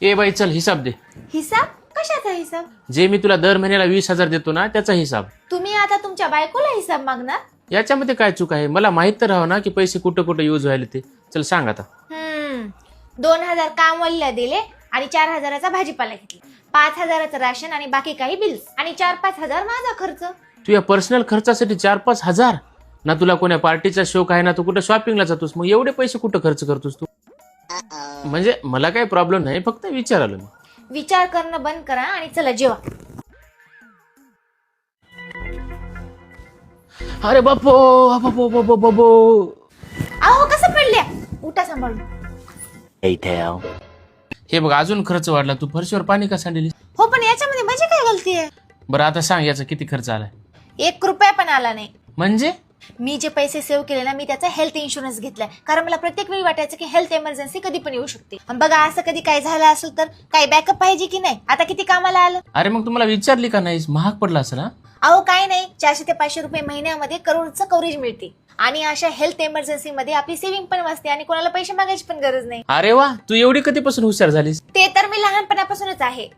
ए बाई चल हिसाब दे. हिसाब? कशाचा हिसाब? जे मी तुला दर महिन्याला 20,000 देतो ना त्याचा हिसाब. तुम्ही आता तुमच्या बायकोला हिसाब मागणार? याच्यामध्ये काय चूक आहे? मला माहित तर राहावं ना की पैसे कुठं कुठं यूज व्हायला ते. चल सांग आता. 2,000 कामवालीला दिले आणि 4,000चा भाजीपाला घेतला, 5,000चं राशन आणि बाकी काही बिल्स आणि 4-5 हजार माझा खर्च. तुझ्या पर्सनल खर्चासाठी 4-5 हजार? ना तुला कोण्या पार्टीचा शौक आहे ना तू कुठं शॉपिंगला जातोस, मग एवढे पैसे कुठं खर्च करतोस तू? म्हणजे मला काही प्रॉब्लेम नाही, फक्त विचारालो मी. विचार करणं बंद करा आणि चला जेवा. अरे बापो बापो बापो बापो. अहो कसं पडल्या? उठा सांभाळून. हे बघ अजून खर्च वाढला. तू फरशीवर पाणी का सांडलीस? हो पण याच्यामध्ये माझी काय गलती आहे? बरं आता सांग याचा किती खर्च आलाय? 1 रुपया पण आला नाही. म्हणजे मी जे पैसे सेव्ह केले ना, मी त्याचा हेल्थ इन्शुरन्स घेतलाय, कारण मला प्रत्येक वेळी वाटायचं की हेल्थ इमर्जन्सी कधी पण येऊ शकते. आणि बघा असं कधी काय झालं असेल तर काही बॅकअप पाहिजे की नाही. आता किती कामाला आलं? अरे मग तुम्हाला विचारली का नाहीस? महाग पडला असेल ना? अहो काय नाही, 400 ते 500 रुपये महिन्यामध्ये करोडचं कव्हरेज मिळते आणि अशा हेल्थ इमर्जन्सी मध्ये आपली सेव्हिंग पण वाचते आणि कोणाला पैसे मागायची पण गरज नाही. अरे वा, तू एवढी कधीपासून हुशार झालीस? ते तर मी लहानपणापासूनच आहे.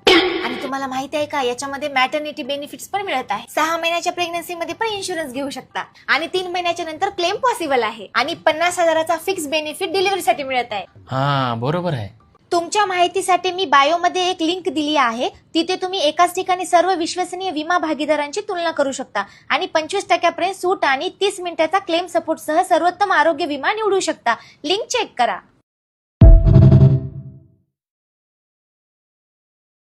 आणि तुम्हाला माहिती आहे का, याच्यामध्ये मॅटर्निटी बेनिफिट्स पण मिळत आहे. 6 महिन्याच्या प्रेग्नन्सी मध्ये पण इन्शुरन्स घेऊ शकता आणि 3 महिन्याच्या नंतर क्लेम पॉसिबल आहे आणि 50,000चा फिक्स बेनिफिट डिलिव्हरीसाठी मिळत आहे. हा बरोबर आहे. तुमच्या माहितीसाठी मी बायोमध्ये एक लिंक दिली आहे, तिथे तुम्ही एकाच ठिकाणी सर्व विश्वसनीय विमा भागीदारांची तुलना करू शकता आणि 25% सूट आणि 30 मिनिटाचा क्लेम सपोर्ट सह सर्वोत्तम आरोग्य विमा निवडू शकता. लिंक चेक करा.